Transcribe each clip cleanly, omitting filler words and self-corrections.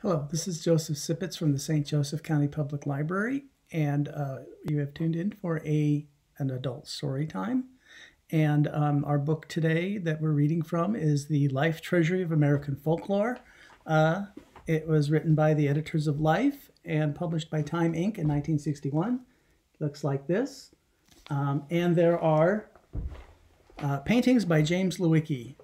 Hello, this is Joseph Sipocz from the St. Joseph County Public Library, and you have tuned in for an adult story time. And our book today that we're reading from is The Life Treasury of American Folklore. It was written by the editors of Life and published by Time Inc. in 1961. Looks like this. And there are paintings by James Lewicki.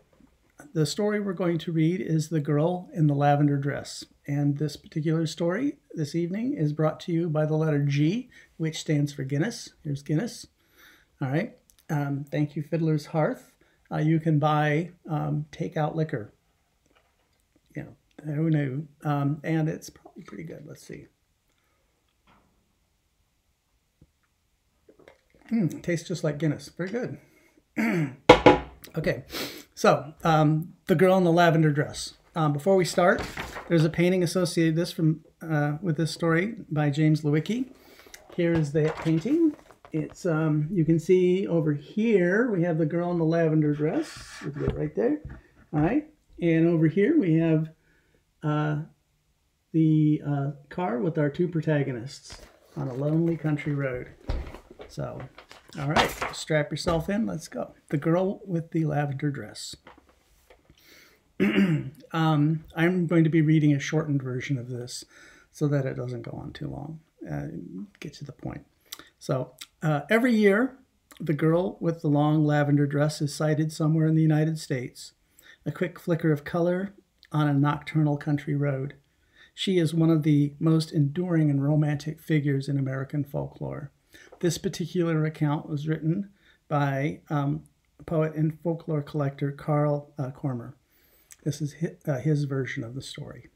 The story we're going to read is The Girl in the Lavender Dress. And this particular story this evening is brought to you by the letter G, which stands for Guinness. Here's Guinness. All right. Thank you, Fiddler's Hearth. You can buy takeout liquor. You know, who knew? And it's probably pretty good. Let's see. Tastes just like Guinness. Very good. Okay. So, The Girl in the Lavender Dress. Before we start, there's a painting associated with this story by James Lewicki. Here is that painting. It's you can see over here we have the girl in the lavender dress. Look at it right there. All right, and over here we have the car with our two protagonists on a lonely country road. So, all right, strap yourself in. Let's go. The Girl with the Lavender Dress. I'm going to be reading a shortened version of this so that it doesn't go on too long. Get to the point. So, every year, the girl with the long lavender dress is sighted somewhere in the United States, a quick flicker of color on a nocturnal country road. She is one of the most enduring and romantic figures in American folklore. This particular account was written by poet and folklore collector Carl Kormer. This is his version of the story.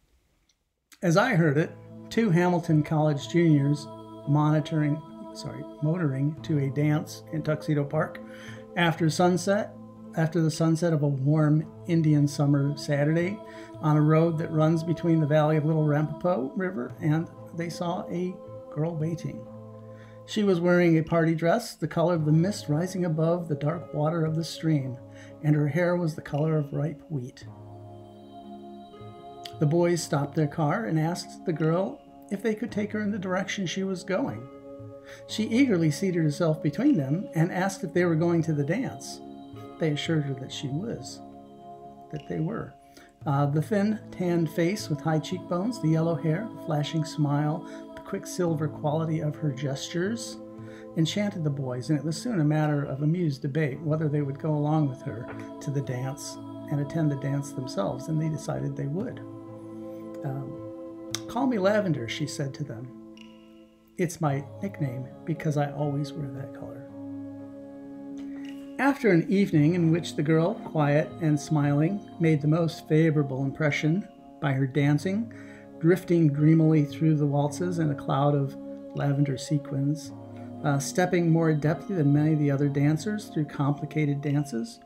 As I heard it, two Hamilton College juniors motoring to a dance in Tuxedo Park after the sunset of a warm Indian summer Saturday on a road that runs between the valley of Little Rampapo River, and they saw a girl waiting. She was wearing a party dress, the color of the mist rising above the dark water of the stream, and her hair was the color of ripe wheat. The boys stopped their car and asked the girl if they could take her in the direction she was going. She eagerly seated herself between them and asked if they were going to the dance. They assured her that they were. The thin, tanned face with high cheekbones, the yellow hair, the flashing smile, the quicksilver quality of her gestures enchanted the boys, and it was soon a matter of amused debate whether they would go along with her to the dance and attend the dance themselves, and they decided they would. Call me Lavender, she said to them. It's my nickname because I always wear that color. After an evening in which the girl, quiet and smiling, made the most favorable impression by her dancing, drifting dreamily through the waltzes in a cloud of lavender sequins, stepping more adeptly than many of the other dancers through complicated dances,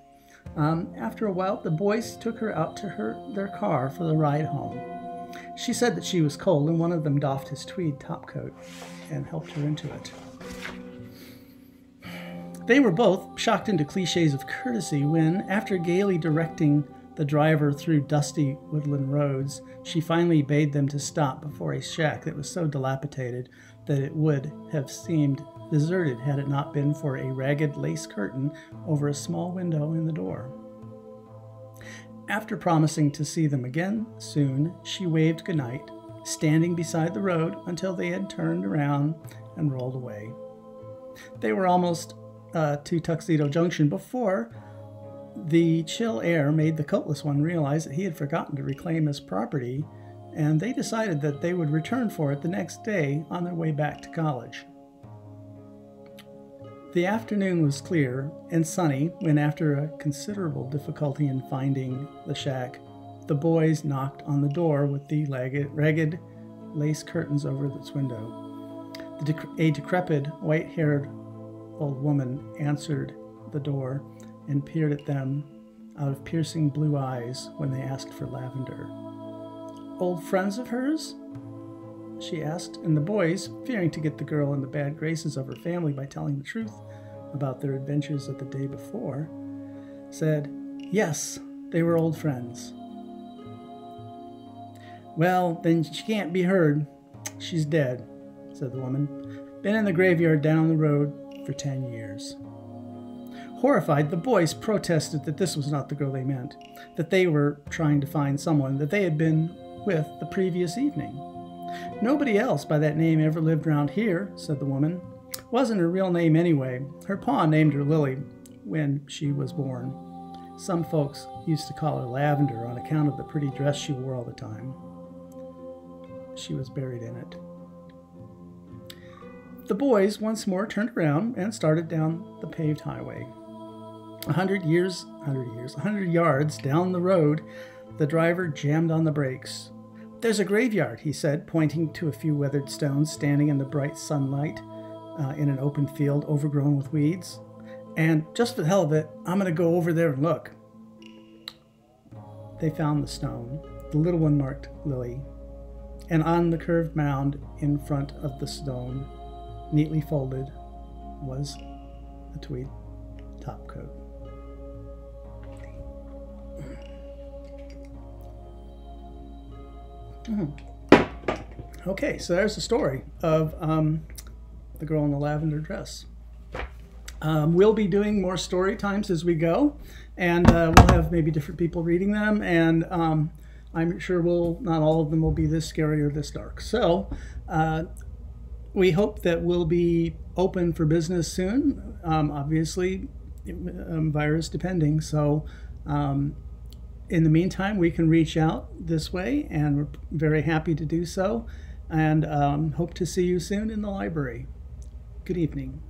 after a while the boys took her out to their car for the ride home. She said that she was cold, and one of them doffed his tweed topcoat and helped her into it. They were both shocked into cliches of courtesy when, after gaily directing the driver through dusty woodland roads, she finally bade them to stop before a shack that was so dilapidated that it would have seemed deserted had it not been for a ragged lace curtain over a small window in the door. After promising to see them again soon, she waved goodnight, standing beside the road until they had turned around and rolled away. They were almost to Tuxedo Junction before the chill air made the coatless one realize that he had forgotten to reclaim his property, and they decided that they would return for it the next day on their way back to college. The afternoon was clear and sunny when, after a considerable difficulty in finding the shack, the boys knocked on the door with the ragged lace curtains over its window. A decrepit, white-haired old woman answered the door and peered at them out of piercing blue eyes when they asked for Lavender. "Old friends of hers?" she asked, and the boys, fearing to get the girl in the bad graces of her family by telling the truth about their adventures of the day before, said, "Yes, they were old friends." Well, then she can't be heard. She's dead, said the woman. Been in the graveyard down the road for 10 years. Horrified, the boys protested that this was not the girl they meant, that they were trying to find someone that they had been with the previous evening. Nobody else by that name ever lived round here, said the woman. Wasn't her real name anyway. Her pa named her Lily when she was born. Some folks used to call her Lavender on account of the pretty dress she wore all the time. She was buried in it. The boys once more turned around and started down the paved highway. 100 yards down the road, the driver jammed on the brakes. There's a graveyard, he said, pointing to a few weathered stones standing in the bright sunlight in an open field overgrown with weeds. And just for the hell of it, I'm going to go over there and look. They found the stone, the little one marked Lily, and on the curved mound in front of the stone, neatly folded, was a tweed topcoat. Okay, so there's the story of the girl in the lavender dress. We'll be doing more story times as we go, and we'll have maybe different people reading them, and I'm sure not all of them will be this scary or this dark. So we hope that we'll be open for business soon, obviously virus depending. So in the meantime, we can reach out this way, and we're very happy to do so, and hope to see you soon in the library. Good evening.